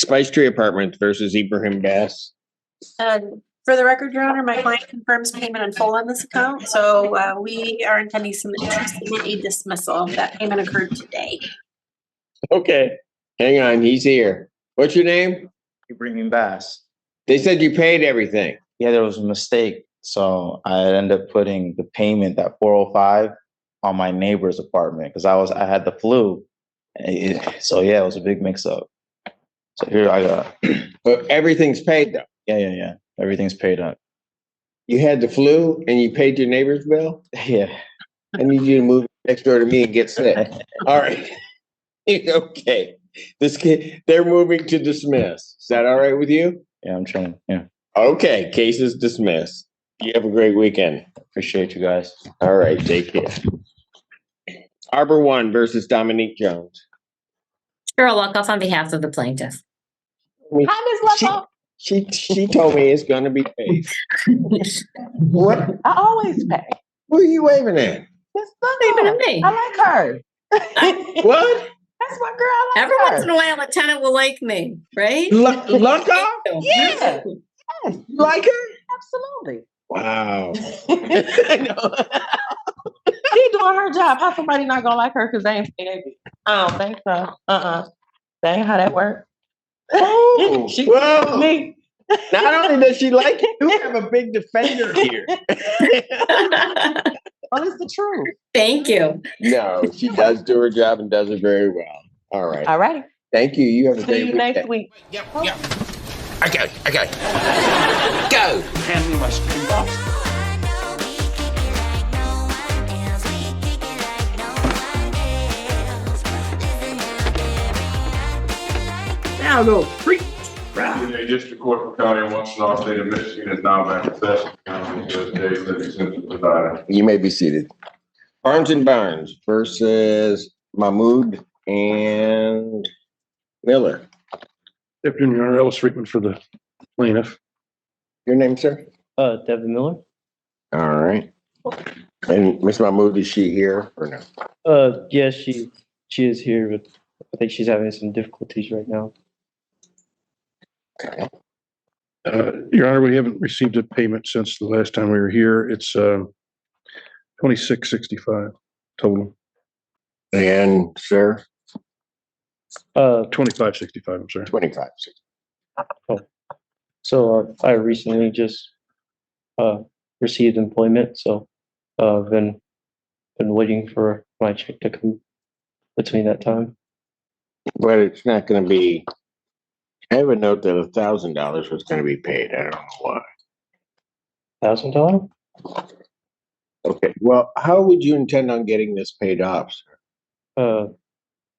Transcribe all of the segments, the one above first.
Spice Tree Apartments versus Ibrahim Bass. And for the record, Your Honor, my client confirms payment in full on this account, so we are intending to submit a dismissal. That payment occurred today. Okay, hang on, he's here. What's your name? Ibrahim Bass. They said you paid everything. Yeah, there was a mistake. So I ended up putting the payment at 405 on my neighbor's apartment because I had the flu. So yeah, it was a big mix up. So here I got. But everything's paid though. Yeah. Everything's paid up. You had the flu and you paid your neighbor's bill? Yeah. I need you to move next door to me and get sick. All right. Okay. They're moving to dismiss. Is that all right with you? Yeah, I'm trying. Yeah. Okay. Case is dismissed. You have a great weekend. Appreciate you guys. All right. Take care. Arbor One versus Dominique Jones. Cheryl Luckoff on behalf of the plaintiff. Hi, Ms. Luckoff. She told me it's going to be paid. What? I always pay. Who are you waving at? It's Waving at me. I like her. What? That's my girl. I like Every her. once in a while, a tenant will like me, right? Luckoff? Yeah. Yes, You like her? absolutely. Wow. She doing her job. How somebody not gonna like her because they ain't pay their bill? I don't think so. That ain't how that works. Oh, She well, me. not only does she like you, you have a big defender here. Well, it's the truth. Thank you. No, she does do her job and does it very well. All right. All right. Thank you. You have a See great you weekend. next week. Yep. Okay. Go. Hand me my screen box. Now go. The District Court for County of Washtenaw, State of Michigan is now back in session. Judge Dave Livingston presiding. You may be seated. Barnes and Barnes versus Mahmood and Miller. Deputy Mayor Ellis Friedman for the plaintiff. Your name, sir? Devin Miller. All right. And Miss Mahmood, is she here or no? Yes, she is here, but I think she's having some difficulties right now. Okay. Your Honor, we haven't received a payment since the last time we were here. It's $26.65 total. And sir? $25.65. I'm sorry. 25. So I recently just received employment, so I've been waiting for my check to come between that time. But it's not going to be. I have a note that $1,000 was going to be paid. I don't know why. $1,000? Okay. Well, how would you intend on getting this paid off, sir?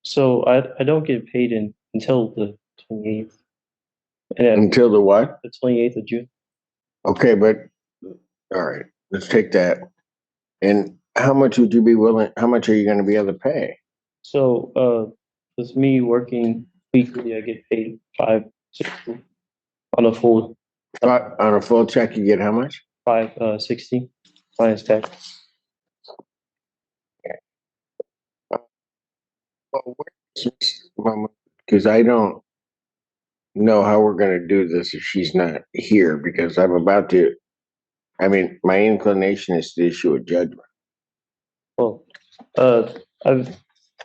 So I don't get paid until the 28th. And Until the what? the 28th of June. Okay, but all right, let's take that. And how much would you be willing? How much are you going to be able to pay? So with me working weekly, I get paid $5.60 on a full On a full check, you get how much? $5.60 minus tax. Because I don't know how we're going to do this if she's not here. Because I'm about to. I mean, my inclination is to issue a judgment. Well,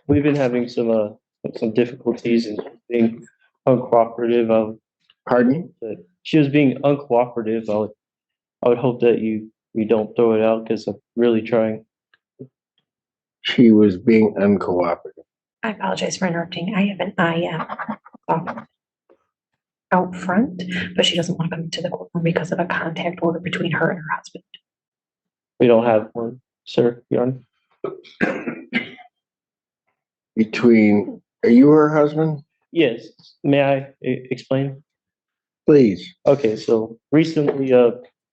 we've been having some difficulties in being uncooperative. Pardon? But she was being uncooperative. I would hope that you don't throw it out because I'm really trying. She was being uncooperative. I apologize for interrupting. I have an out front, but she doesn't want to come to the courtroom because of a contact order between her and her husband. We don't have one, sir, Your Honor. Are you her husband? Yes. May I explain? Please. Okay, so recently,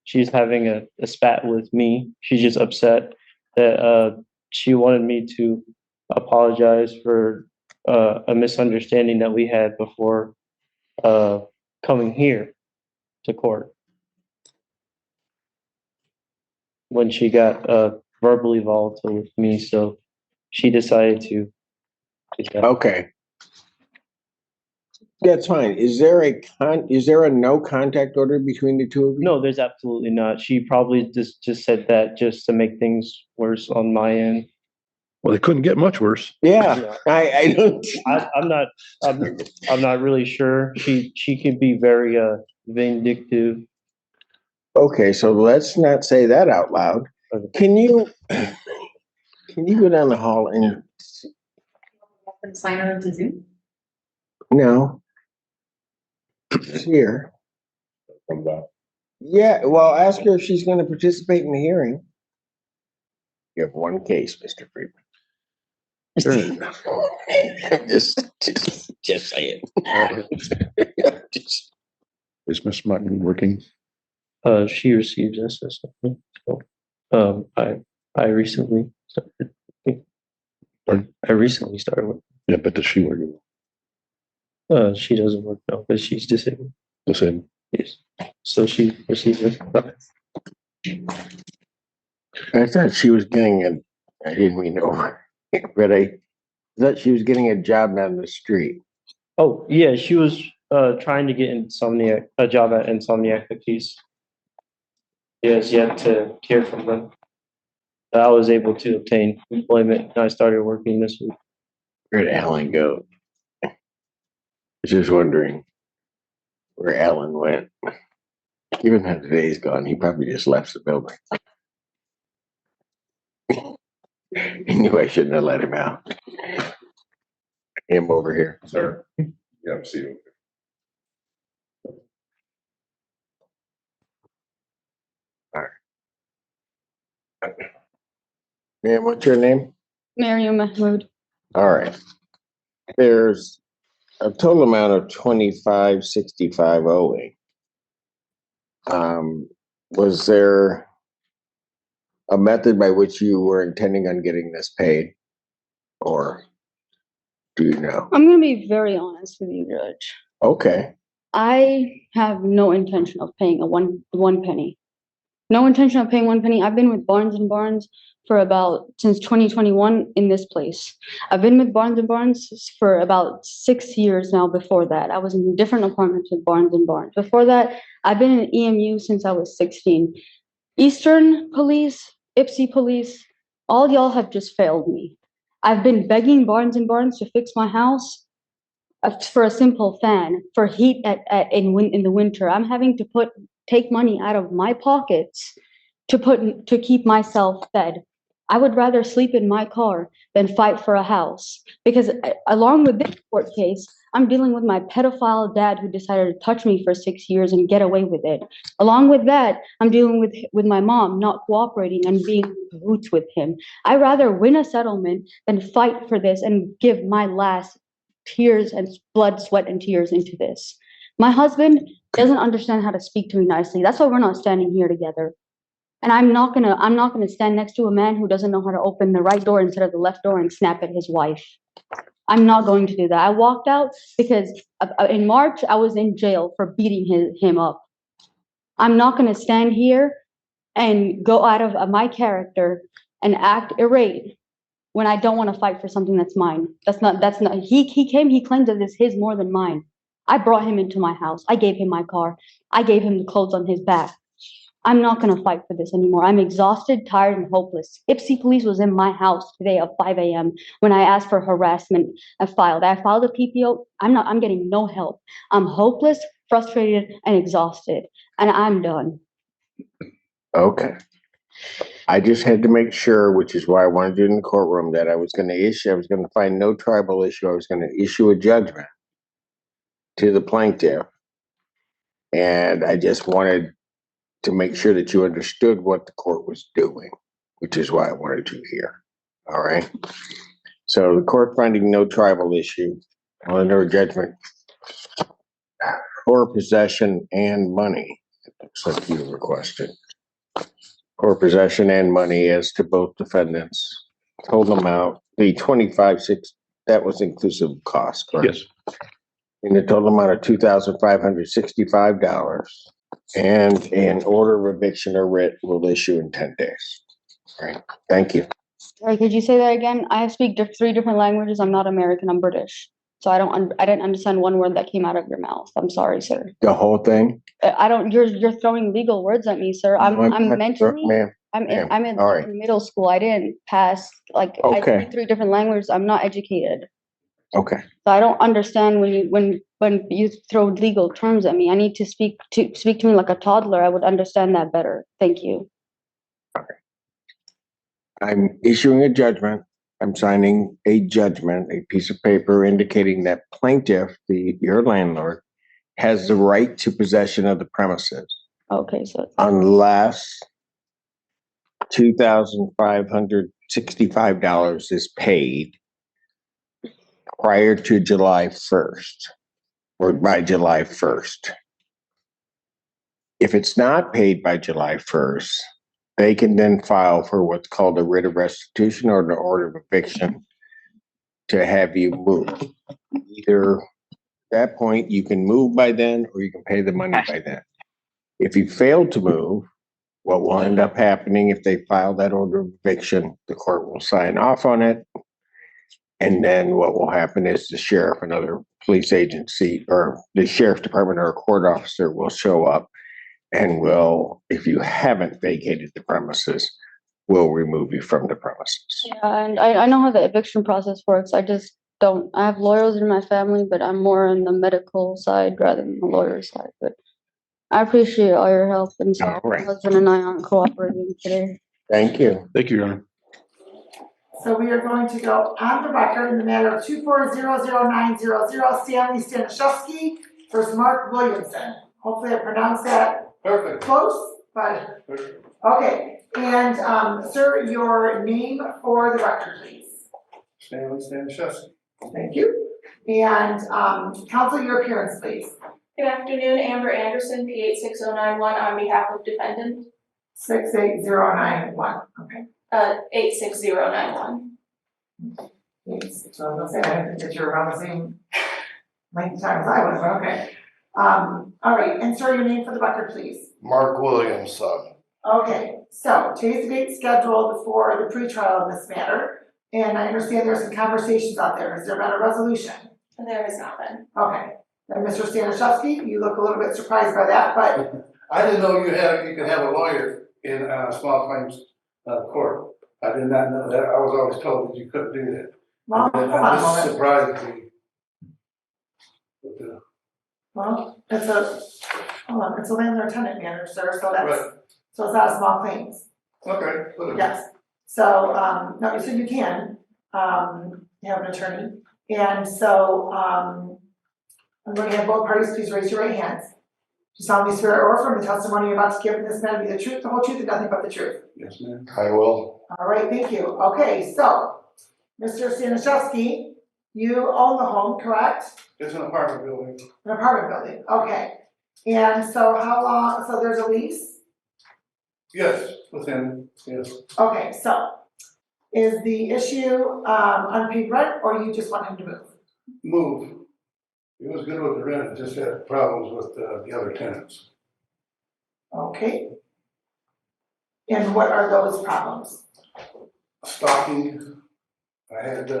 she's having a spat with me. She's just upset that she wanted me to apologize for a misunderstanding that we had before coming here to court. When she got verbally volatile with me, so she decided to. Okay. That's fine. Is there a no contact order between the two of you? No, there's absolutely not. She probably just said that just to make things worse on my end. Well, they couldn't get much worse. Yeah, I don't. I'm not really sure. She can be very vindictive. Okay, so let's not say that out loud. Can you go down the hall and Sign her into Zoom. no? She's here. Yeah, well, ask her if she's going to participate in the hearing. You have one case, Mr. Friedman. Just say it. Is Miss Martin working? She receives assessment. So, I recently started. Pardon? I recently started working. Yeah, but does she work? She doesn't work now because she's disabled. The same. Yes. So she receives it. I thought she was getting I didn't mean over, but I thought she was getting a job down the street. Oh, yeah, she was trying to get a job at Insomniac Cookies. She has yet to hear from them. I was able to obtain employment and I started working this week. Where'd Alan go? I was just wondering where Alan went. Even though today's gone, he probably just left the building. He knew I shouldn't have let him out. Him over here. Sir, you have a seat. Ma'am, what's your name? Mariam Mahmood. All right. There's a total amount of $25.65 owing. Was there a method by which you were intending on getting this paid? Or do you know? I'm going to be very honest with you, Judge. Okay. I have no intention of paying one penny. No intention of paying one penny. I've been with Barnes & Barnes since 2021 in this place. I've been with Barnes & Barnes for about 6 years now. Before that, I was in different apartments with Barnes & Barnes. Before that, I've been in EMU since I was 16. Eastern Police, Ipsy Police, all y'all have just failed me. I've been begging Barnes & Barnes to fix my house for a simple fan, for heat in the winter. I'm having to take money out of my pockets to keep myself fed. I would rather sleep in my car than fight for a house, because along with this court case, I'm dealing with my pedophile dad who decided to touch me for 6 years and get away with it. Along with that, I'm dealing with my mom not cooperating and being in cahoots with him. I'd rather win a settlement than fight for this and give my last tears and blood, sweat, and tears into this. My husband doesn't understand how to speak to me nicely. That's why we're not standing here together. And I'm not gonna stand next to a man who doesn't know how to open the right door instead of the left door and snap at his wife. I'm not going to do that. I walked out because in March I was in jail for beating him up. I'm not gonna stand here and go out of my character and act irate when I don't want to fight for something that's mine. That's not. He claims that it's his more than mine. I brought him into my house. I gave him my car. I gave him the clothes on his back. I'm not going to fight for this anymore. I'm exhausted, tired, and hopeless. Ipsy Police was in my house today at 5 a.m. when I asked for harassment. I filed a PPO. I'm getting no help. I'm hopeless, frustrated, and exhausted. And I'm done. Okay. I just had to make sure, which is why I wanted you in the courtroom, that I was going to find no tribal issue. I was going to issue a judgment to the plaintiff. And I just wanted to make sure that you understood what the court was doing, which is why I wanted you here. All right. So the court finding no tribal issue, I'll enter a judgment for possession and money. It looks like you requested. For possession and money as to both defendants. Total amount, the $25,600, that was inclusive of cost, correct? Yes. In the total amount of $2,565. And an order of eviction or writ will issue in 10 days. All right, thank you. Sorry, could you say that again? I speak 3 different languages. I'm not American, I'm British. So I didn't understand one word that came out of your mouth. I'm sorry, sir. The whole thing? You're throwing legal words at me, sir. I'm not- mentally, Ma'am, I'm ma'am, in all right. middle school. I didn't pass, like, I Okay. speak 3 different languages. I'm not educated. Okay. So I don't understand when you throw legal terms at me. I need to speak to me like a toddler. I would understand that better. Thank you. I'm issuing a judgment. I'm signing a judgment, a piece of paper indicating that plaintiff, your landlord, has the right to possession of the premises Okay, so unless $2,565 is paid prior to July 1st or by July 1st. If it's not paid by July 1st, they can then file for what's called a writ of restitution or an order of eviction to have you move. Either at that point, you can move by then or you can pay the money by then. If you fail to move, what will end up happening if they file that order of eviction, the court will sign off on it. And then what will happen is the sheriff, another police agency, or the sheriff's department or a court officer will show up and will, if you haven't vacated the premises, will remove you from the premises. yeah, and I know how the eviction process works. I just don't. I have lawyers in my family, but I'm more on the medical side rather than the lawyer side. But I appreciate all your help, and sorry, All right. my husband and I aren't cooperating today. Thank you. Thank you, Your Honor. So we are going to go on the record in the matter of 2400900 Stanley Staniszewski versus Mark Williamson. Hopefully I pronounced that Perfect. close, but, Perfect. okay. And, sir, your name for the record, please. Stanley Staniszewski. Thank you. And, counsel, your appearance, please. Good afternoon, Amber Anderson, P86091 on behalf of defendant. 68091, okay. 86091. So I was gonna say, I didn't think that you were around the same length of time as I was, but okay. All right, and sir, your name for the record, please. Mark Williams, son. Okay, so today's date scheduled for the pretrial of this matter, and I understand there's some conversations out there. Has there been a resolution? There has not been. Okay, then Mr. Staniszewski, you look a little bit surprised by that, but I didn't know you could have a lawyer in small claims court. I did not know that. I was always told that you couldn't do that. well, And hold on a this moment. surprised me. But, Well, it's a landlord tenant matter, sir, so that's, right. so it's not a small claims. Okay. Whatever. Yes, so, no, so you can, have an attorney, and so, I'm going to have both parties, please raise your right hands. Do you solemnly swear or affirm the testimony you're about to give in this matter be the truth, the whole truth, and nothing but the truth? Yes, ma'am. I will. All right, thank you. Okay, so, Mr. Staniszewski, you own the home, correct? It's an apartment building. An apartment building, okay. And so how long, so there's a lease? Yes, within, yes. Okay, so, is the issue, unpaid rent, or you just want him to move? Move. He was good with the rent, it just had problems with the other tenants. Okay. And what are those problems? Stalking. I had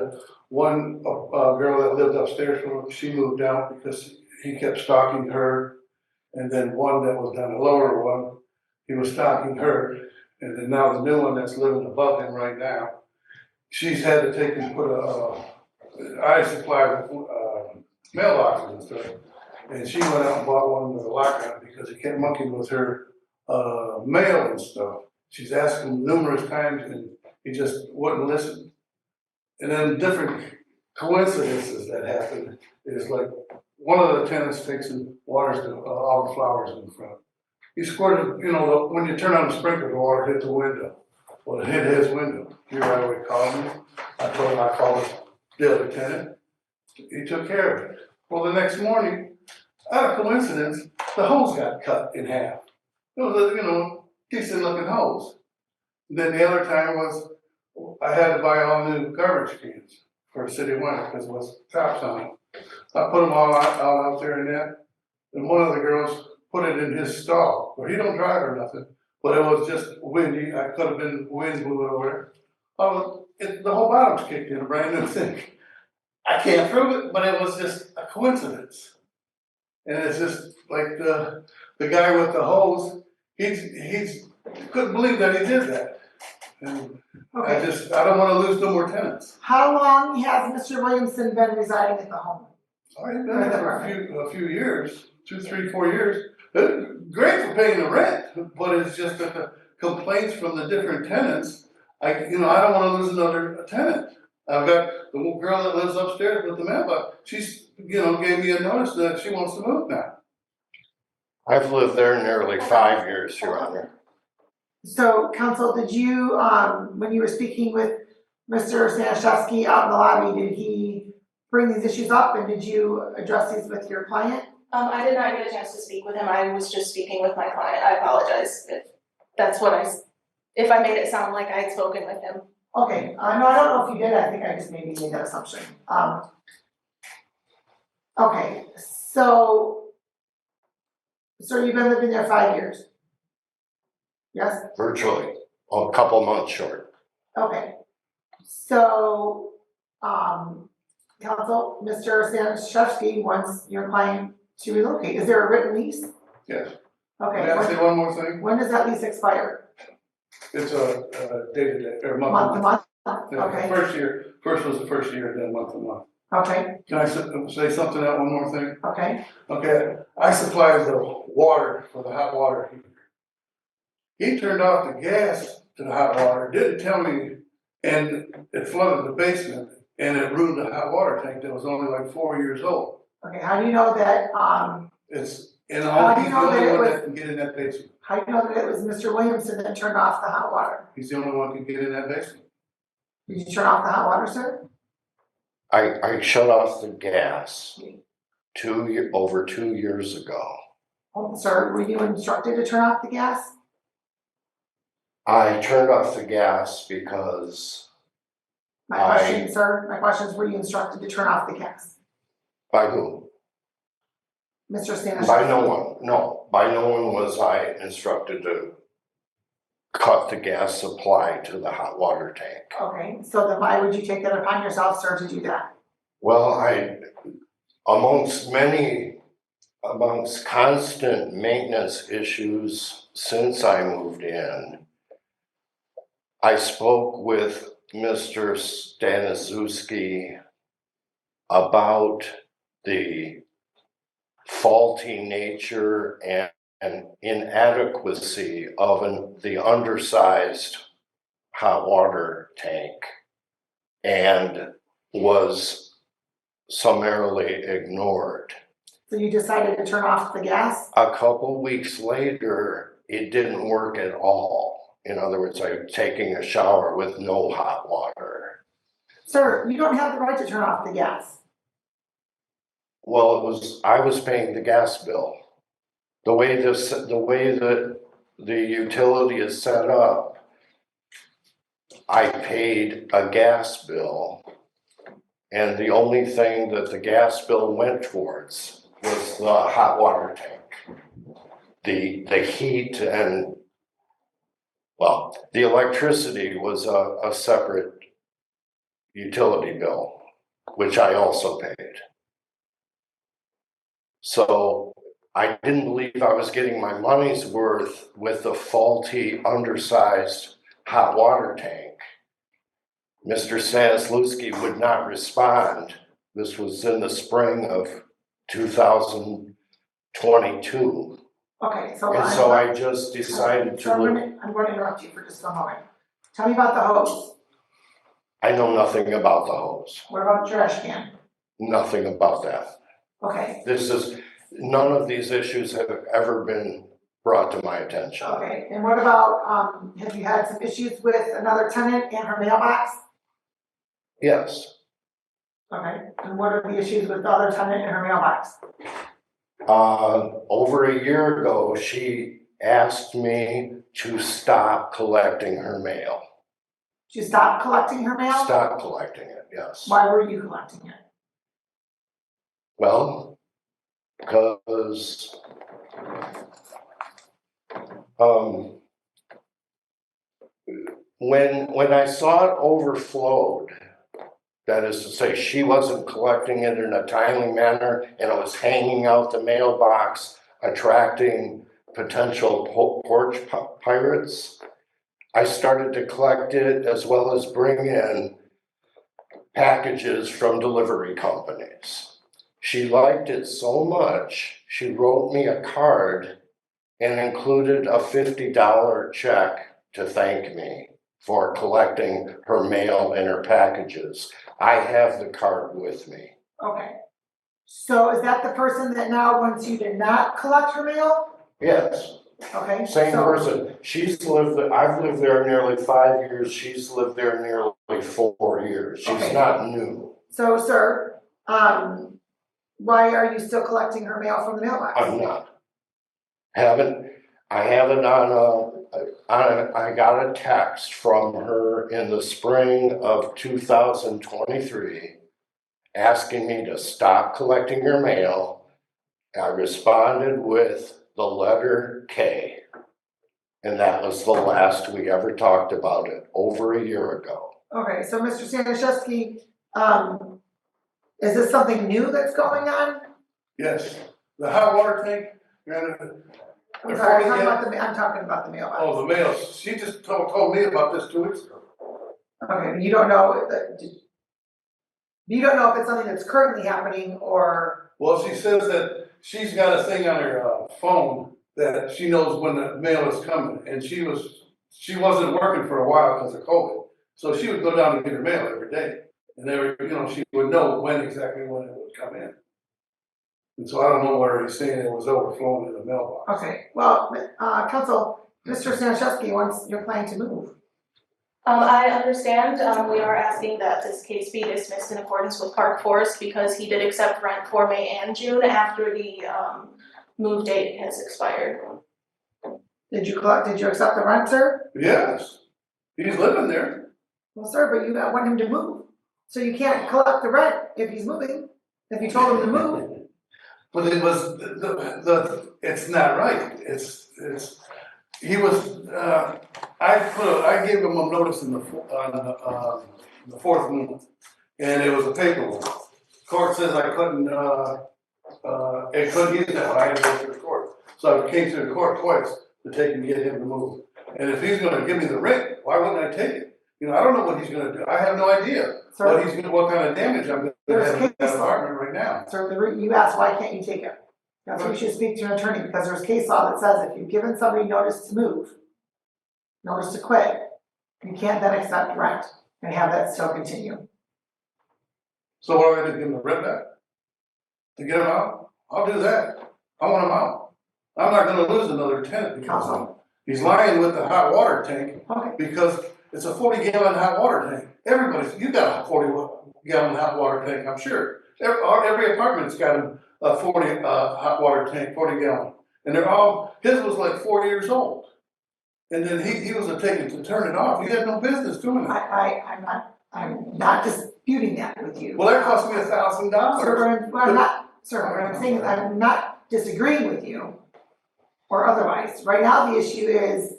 one girl that lived upstairs from him, she moved out because he kept stalking her. And then one that was down the lower one, he was stalking her. And then now the new one that's living above him right now, she's had to take and put I supply mailboxes and stuff. And she went out and bought one with a lock on it because he kept monkeying with her mail and stuff. She's asked him numerous times and he just wouldn't listen. And then different coincidences that happened is like one of the tenants takes and waters all the flowers in the front. He squirted, when you turn on the sprinkler, the water hit the window. Well, it hit his window. He right away called me. I called the other tenant. He took care of it. Well, the next morning, out of coincidence, the hose got cut in half. It was a, decent looking hose. Then the other time was, I had to buy all new garbage cans for city winter because it was tops on them. I put them all out there in that. And one of the girls put it in his stall, where he don't drive or nothing, but it was just windy. I could have been wind blew it over there. The whole bottom's kicked in, a brand new thing. I can't prove it, but it was just a coincidence. And it's just like the guy with the hose, he's couldn't believe that he did that. And Okay. I don't wanna lose no more tenants. How long has Mr. Williamson been residing at the home? I've been there for a few years, 2, 3, 4 years. Great for paying the rent, but it's just that the complaints from the different tenants, I don't wanna lose another tenant. I've got the little girl that lives upstairs with the mailbox, she's, gave me a notice that she wants to move now. I've lived there nearly 5 years, Your Honor. So, counsel, did you, when you were speaking with Mr. Staniszewski out in the lobby, did he bring these issues up and did you address these with your client? I did not get a chance to speak with him. I was just speaking with my client. I apologize if that's if I made it sound like I had spoken with him. Okay, no, I don't know if you did, I think I just maybe made that assumption. Okay, so you've been living there 5 years? Yes? Virtually, a couple months short. Okay, so, counsel, Mr. Staniszewski wants your client to relocate. Is there a written lease? Yes. Okay. May I say one more thing? When does that lease expire? It's a day-to-day, or Month to month? Yeah, Okay, first was the first year, then month to month. okay, Can I say something, that one more thing? okay, Okay, I supplied the water for the hot water heater. He turned off the gas to the hot water, didn't tell me, and it flooded the basement, and it ruined the hot water tank that was only like 4 years old. okay, how do you know that, It's, How do you he's the know that only it one was- that can get in that basement. how do you know that it was Mr. Williamson that turned off the hot water? He's the only one who can get in that basement. Did you turn off the hot water, sir? I shut off the gas over 2 years ago. Oh, sir, were you instructed to turn off the gas? I turned off the gas because My question, sir, my question is, were you instructed to turn off the gas? by who? Mr. Staniszewski? By no one, no. By no one was I instructed to cut the gas supply to the hot water tank. Okay, so then why would you take that upon yourself, sir, to do that? Well, amongst constant maintenance issues since I moved in, I spoke with Mr. Staniszewski about the faulty nature and inadequacy of the undersized hot water tank, and was summarily ignored. So you decided to turn off the gas? A couple weeks later, it didn't work at all. In other words, I'm taking a shower with no hot water. Sir, you don't have the right to turn off the gas. Well, I was paying the gas bill. The way that the utility is set up, I paid a gas bill, and the only thing that the gas bill went towards was the hot water tank. The heat and, well, the electricity was a separate utility bill, which I also paid. So I didn't believe I was getting my money's worth with the faulty, undersized hot water tank. Mr. Staniszewski would not respond. This was in the spring of 2022. Okay, so. And so I just decided So I'm going to interrupt you for just a moment. Tell me about the hose. I know nothing about the hose, What about the trash can? nothing about that. Okay, None of these issues have ever been brought to my attention. okay, and what about, have you had some issues with another tenant and her mailbox? Yes. Okay, and what are the issues with the other tenant and her mailbox? Over a year ago, she asked me to stop collecting her mail. She stopped collecting her mail? Stop collecting it, yes. Why were you collecting it? Well, because when I saw it overflowed That is to say, she wasn't collecting it in a timely manner, and it was hanging out the mailbox, attracting potential porch pirates. I started to collect it as well as bring in packages from delivery companies. She liked it so much, she wrote me a card and included a $50 check to thank me for collecting her mail and her packages. I have the card with me. Okay. So is that the person that now wants you to not collect her mail? Yes, Okay. same so- person. I've lived there nearly 5 years. She's lived there nearly 4 years. She's Okay. not new. So, sir, why are you still collecting her mail from the mailbox? I'm not. I haven't I got a text from her in the spring of 2023 asking me to stop collecting her mail. I responded with the letter K. And that was the last we ever talked about it, over a year ago. Okay, so Mr. Staniszewski, is this something new that's going on? Yes, the hot water tank, I'm sorry, I'm talking about the mailbox. oh, the mail, she just told me about this 2 weeks ago. Okay, you don't know if it's something that's currently happening or, Well, she says that she's got a thing on her phone that she knows when the mail is coming, and she wasn't working for a while because of COVID. So she would go down and get her mail every day, and she would know when it would come in. And so I don't know where he's saying it was overflowing in the mailbox. okay, well, Council, Mr. Staniszewski wants your client to move. I understand, we are asking that this case be dismissed in accordance with Park Forest because he did accept rent for May and June after the, move date has expired. Did you accept the rent, sir? Yes, he's living there. Well, sir, but you want him to move. So you can't collect the rent if he's moving, if you told him to move. But it was, it's not right, he was, I gave him a notice on the 4th month, and it was a paper one. Court says I couldn't, it couldn't use that, I had to go to the court. So I came to the court twice to get him to move. And if he's gonna give me the rent, why wouldn't I take it? I don't know what he's gonna do, I have no idea what kind of damage I'm gonna have in that apartment right now. Sir, you asked, why can't you take it? That's why you should speak to your attorney, because there's case law that says if you've given somebody notice to move, notice to quit, you can't then accept rent and have that still continue. So what am I gonna give him the rent back? To get him out? I'll do that. I want him out. I'm not gonna lose another tenant because he's lying with the hot water tank. Okay. Because it's a 40-gallon hot water tank. You got a 40-gallon hot water tank, I'm sure. Every apartment's got a 40 hot water tank, 40 gallon. And his was like 4 years old. And then he was taking to turn it off. He had no business doing it. I'm not disputing that with you. Well, that cost me $1,000. Sir, what I'm saying is I'm not disagreeing with you or otherwise. Right now, the issue is,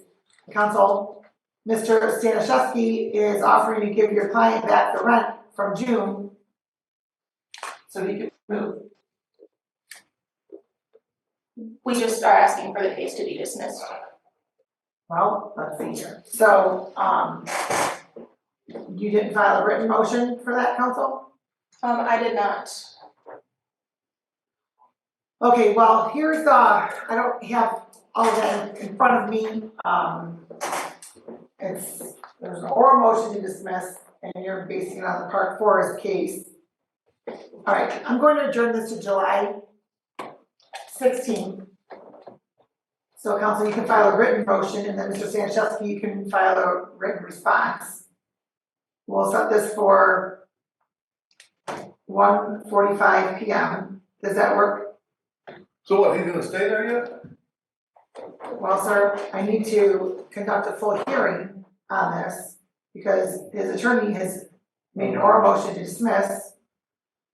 Council, Mr. Staniszewski is offering to give your client back the rent from June so he can move. We just are asking for the case to be dismissed. Well, let's see here. So, you didn't file a written motion for that, Council? I did not. Okay, well, here's, I don't have all of that in front of me. There's an oral motion to dismiss, and you're basing it on the Park Forest case. All right, I'm going to adjourn this to July 16th. So, Council, you can file a written motion, and then Mr. Staniszewski, you can file a written response. We'll set this for 1:45 p.m. Does that work? So what, he's gonna stay there yet? Well, sir, I need to conduct a full hearing on this because his attorney has made an oral motion to dismiss.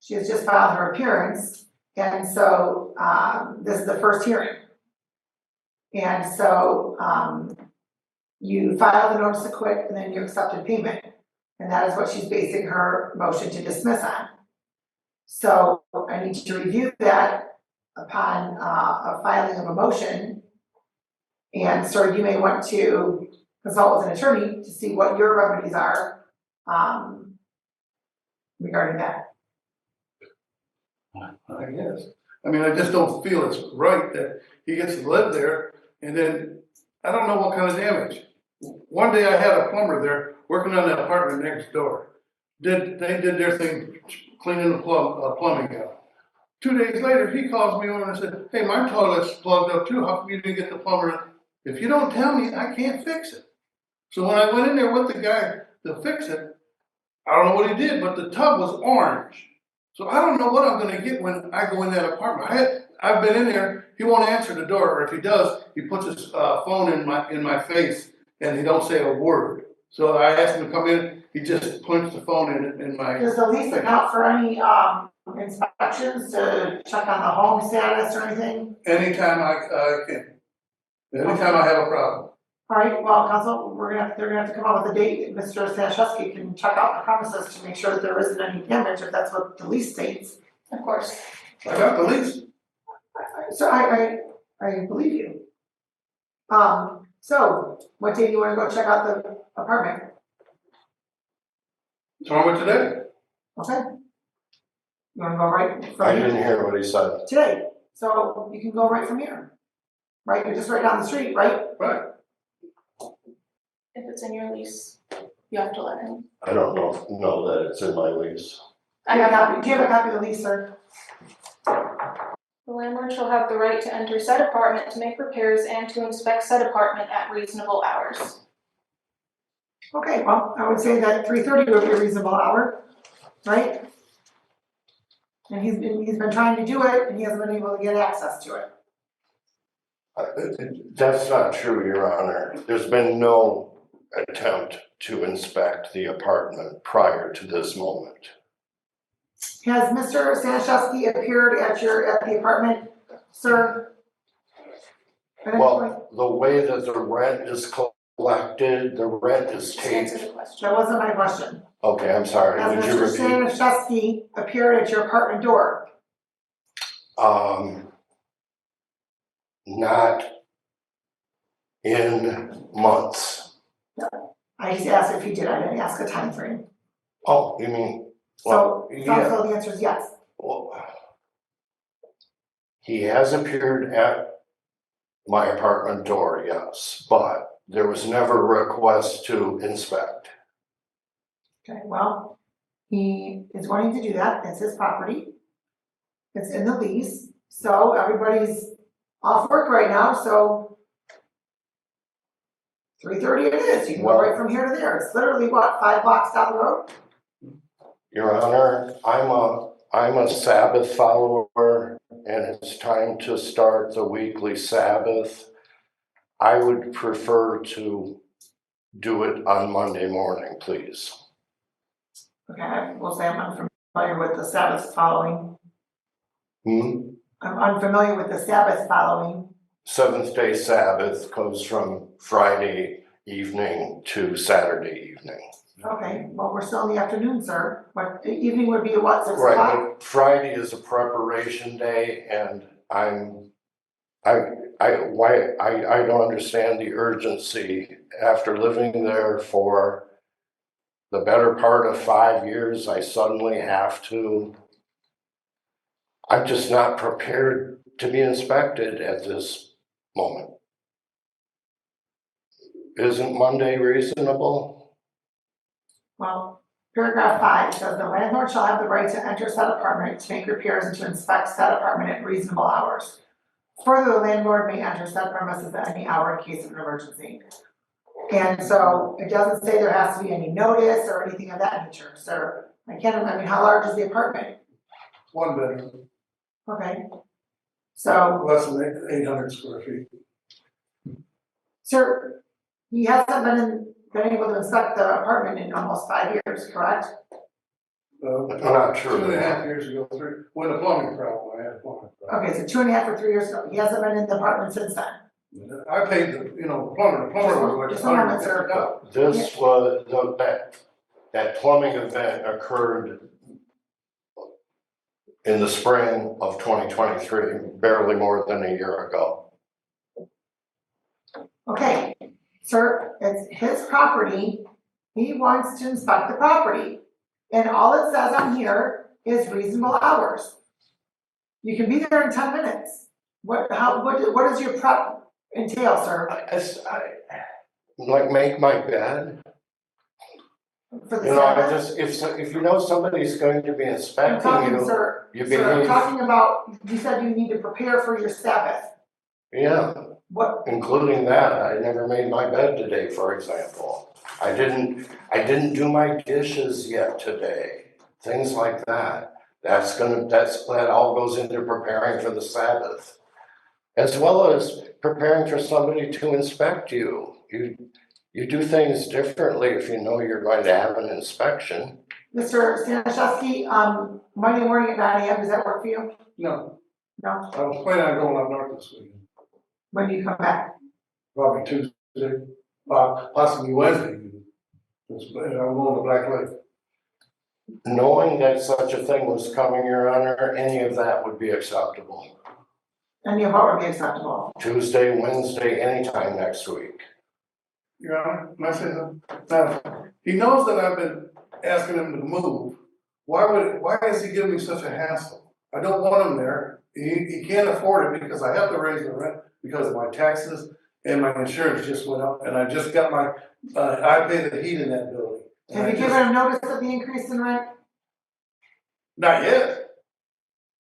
She has just filed her appearance, and so this is the first hearing. And so you filed the notice to quit, and then you accepted payment. And that is what she's basing her motion to dismiss on. So I need to review that upon a filing of a motion. And sir, you may want to consult with an attorney to see what your remedies are regarding that. I guess. I mean, I just don't feel it's right that he gets to live there and then, I don't know what kind of damage. One day I had a plumber there working on that apartment next door. They did their thing, cleaning the plumbing out. 2 days later, he calls me over and said, hey, my toilet's plugged up too, how come you didn't get the plumber? If you don't tell me, I can't fix it. So when I went in there with the guy to fix it, I don't know what he did, but the tub was orange. So I don't know what I'm gonna get when I go in that apartment. I've been in there, he won't answer the door, or if he does, he puts his phone in my face and he don't say a word. So I asked him to come in, he just punched the phone in my. Does the lease account for any inspections to check on the home status or anything? Anytime I can. Anytime I have a problem. All right, well, council, they're gonna have to come up with a date, Mr. Stanishevsky can check out the premises to make sure that there isn't any damage, if that's what the lease states. Of course. I got the lease. So I believe you. So what day do you wanna go check out the apartment? Tomorrow today. Okay. You wanna go right from I here? didn't hear what he said. Today, so you can go right from here. Right, you're just right down the street, right? Right. If it's in your lease, you have to let him. I don't know that it's in my lease. Do you have a copy of the lease, sir? The landlord shall have the right to enter said apartment to make repairs and to inspect said apartment at reasonable hours. Okay, well, I would say that 3:30 would be a reasonable hour, right? And he's been trying to do it and he hasn't been able to get access to it. That's not true, Your Honor. There's been no attempt to inspect the apartment prior to this moment. Has Mr. Stanishevsky appeared at the apartment, sir? At any point? Well, the way that the rent is collected, the rent is Just answer taken. the question. That wasn't my question. Okay, I'm sorry. Has Did you Mr. repeat? Stanishevsky appeared at your apartment door? Not in months. I just asked if he did, I didn't ask a time frame. Oh, you mean, So, well, yeah. so the answer is yes. Well, he has appeared at my apartment door, yes, but there was never a request to inspect. Okay, well, he is wanting to do that, it's his property. It's in the lease, so everybody's off work right now, so 3:30 it is, you can go right from here to there, it's literally what, 5 blocks down the road? Your Honor, I'm a Sabbath follower and it's time to start the weekly Sabbath. I would prefer to do it on Monday morning, please. Okay, I will say I'm unfamiliar with the Sabbath following. I'm unfamiliar with the Sabbath following. Seventh-day Sabbath goes from Friday evening to Saturday evening. Okay, well, we're still in the afternoon, sir. What, evening would be what, 6 Right, o'clock? but Friday is a preparation day and I don't understand the urgency. After living there for the better part of 5 years, I suddenly have to. I'm just not prepared to be inspected at this moment. Isn't Monday reasonable? Well, paragraph 5 says the landlord shall have the right to enter said apartment to make repairs and to inspect said apartment at reasonable hours. Further, the landlord may enter said premises at any hour in case of an emergency. And so it doesn't say there has to be any notice or anything of that nature, sir. I mean, how large is the apartment? 1 bedroom, Okay. So, less than 800 square feet. sir, he hasn't been able to inspect the apartment in almost 5 years, correct? Not true. 2.5 years ago, 3, when the plumbing problem, I had a plumbing problem. Okay, so 2.5 or 3 years ago. He hasn't been in the apartment since then. I paid the plumber was like Just a moment, sir. $150. This was that plumbing event occurred in the spring of 2023, barely more than a year ago. Okay, sir, it's his property. He wants to inspect the property. And all it says on here is reasonable hours. You can be there in 10 minutes. What does your prep entail, sir? Like make my bed. For the You know, I Sabbath? just, if you know somebody's going to be I'm inspecting talking, you, sir, you sir, I'm behave. talking about, you said you need to prepare for your Sabbath. Yeah, What, including that, I never made my bed today, for example. I didn't do my dishes yet today, things like that. That all goes into preparing for the Sabbath. As well as preparing for somebody to inspect you. You do things differently if you know you're going to have an inspection. Mr. Staniszewski, Monday morning at 9 AM, does that work for you? No, No? I was planning on going up north this weekend, When do you come back? probably Tuesday, possibly Wednesday. I'm going to Black Lake. Knowing that such a thing was coming, Your Honor, any of that would be acceptable. Any of what would be acceptable? Tuesday, Wednesday, anytime next week. Your Honor, can I say something? Now, he knows that I've been asking him to move. Why is he giving me such a hassle? I don't want him there. He can't afford it because I have to raise the rent because of my taxes and my insurance just went up and I just got my, I pay the heat in that building. Have you given him notice of the increase in rent? Not yet.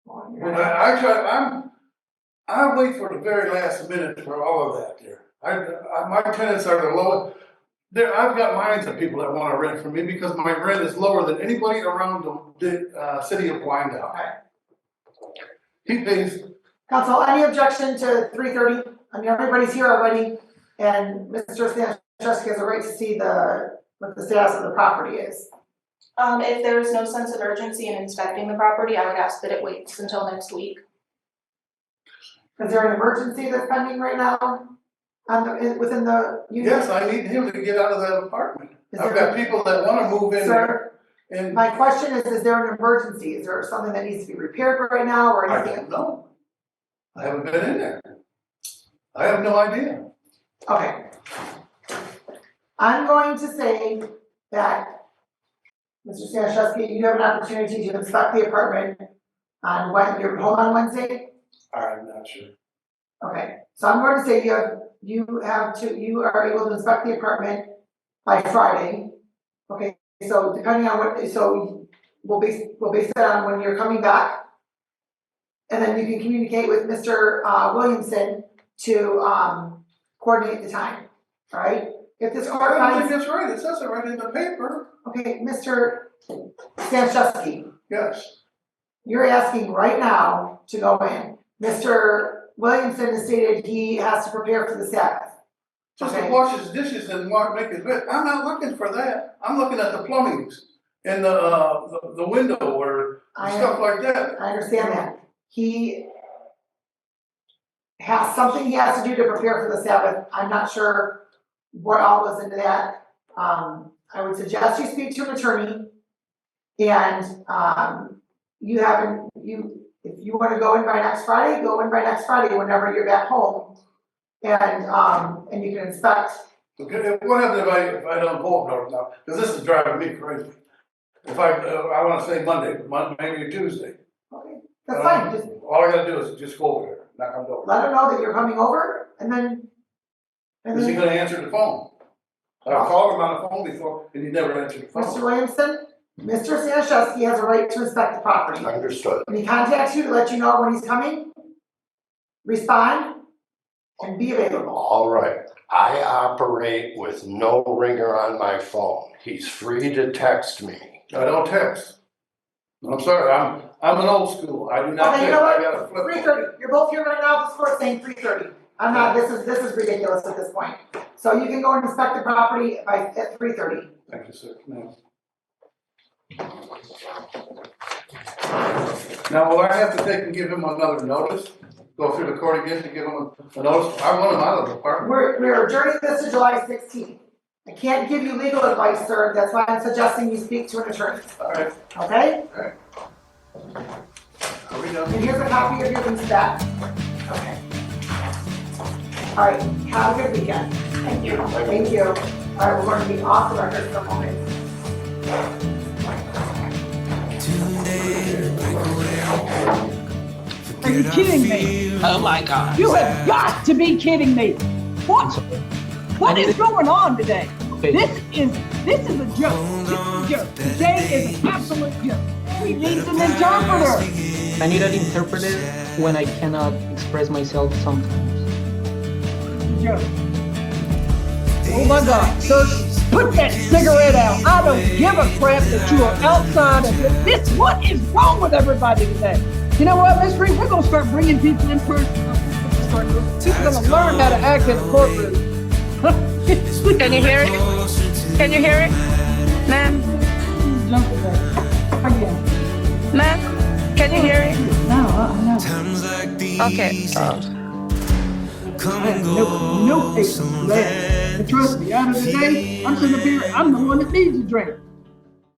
When I wait for the very last minute for all of that there. My tenants are the lowest. I've got lines of people that want to rent from me because my rent is lower than anybody around the city of Wyandotte. Okay. He pays. Council, any objection to 3:30? I mean, everybody's here already, and Mr. Staniszewski has a right to see what the status of the property is. If there is no sense of urgency in inspecting the property, I would ask that it waits until next week. Is there an emergency that's pending right now within the unit? Yes, I need him to get out of that apartment. I've got people that want to move in there. And my question is there an emergency? Is there something that needs to be repaired right now or I anything? don't know. I haven't been in there. I have no idea. Okay. I'm going to say that, Mr. Staniszewski, you have an opportunity to inspect the apartment on you're home on Wednesday? I'm not sure. Okay, so I'm going to say you are able to inspect the apartment by Friday. Okay, so depending on we'll base it on when you're coming back. And then you can communicate with Mr. Williamson to coordinate the time, all right? If this court I don't finds. think that's right. It says it right in the paper. Okay, Mr. Staniszewski, Yes. you're asking right now to go in. Mr. Williamson has stated he has to prepare for the Sabbath. Just Okay. to wash his dishes and make his bed. I'm not looking for that. I'm looking at the plumbings and the window or stuff like that. I understand that. He has something he has to do to prepare for the Sabbath. I'm not sure what all goes into that. I would suggest you speak to an attorney and if you want to go in by next Friday, go in by next Friday whenever you're back home. And you can inspect. Okay, what happens if I don't vote north now? Because this is driving me crazy. If I want to say Monday, maybe Tuesday. Okay, that's fine. Just all I gotta do is just go over there, knock on the door. let him know that you're coming over and then. Is he gonna answer the phone? I've called him on the phone before and he never answered the phone. Mr. Williamson, Mr. Staniszewski has a right to inspect the property. Understood. When he contacts you to let you know when he's coming, respond and be available. All right. I operate with no ringer on my phone. He's free to text me. I don't text. I'm sorry, I'm an old school. I do not Okay, you text. know I got a what? flip. 3:30. You're both here right now. This court saying 3:30. I'm not. This is ridiculous at this point. So you can go and inspect the property at 3:30. Thank you, sir. No. Now, will I have to take and give him another notice? Go through the court again to give him a notice? I want him out of the apartment. We're adjourning this to July 16th. I can't give you legal advice, sir. That's why I'm suggesting you speak to an attorney. All right, Okay? all right. Are we done? And here's a copy of your lease back. Okay. All right, have a good weekend. Thank you. Thank you. All right, we're going to be off the record for a moment. Are you kidding me? Oh my God. You have got to be kidding me. What is going on today? This is a joke. This is a joke. Today is an absolute joke. We need an interpreter. I need an interpreter when I cannot express myself sometimes. Joke. Oh my God, sir, put that cigarette out. I don't give a crap that you are outside of this. What is wrong with everybody today? You know what, Miss Reed, we're gonna start bringing people in person. People are gonna learn how to act in a courtroom. Can you hear it? Can you hear it? Ma'am? Again. Ma'am? Can you hear it? No. Okay. I have no patience for that. And trust me, out of the day, I'm sitting up here, I'm the one that needs a drink.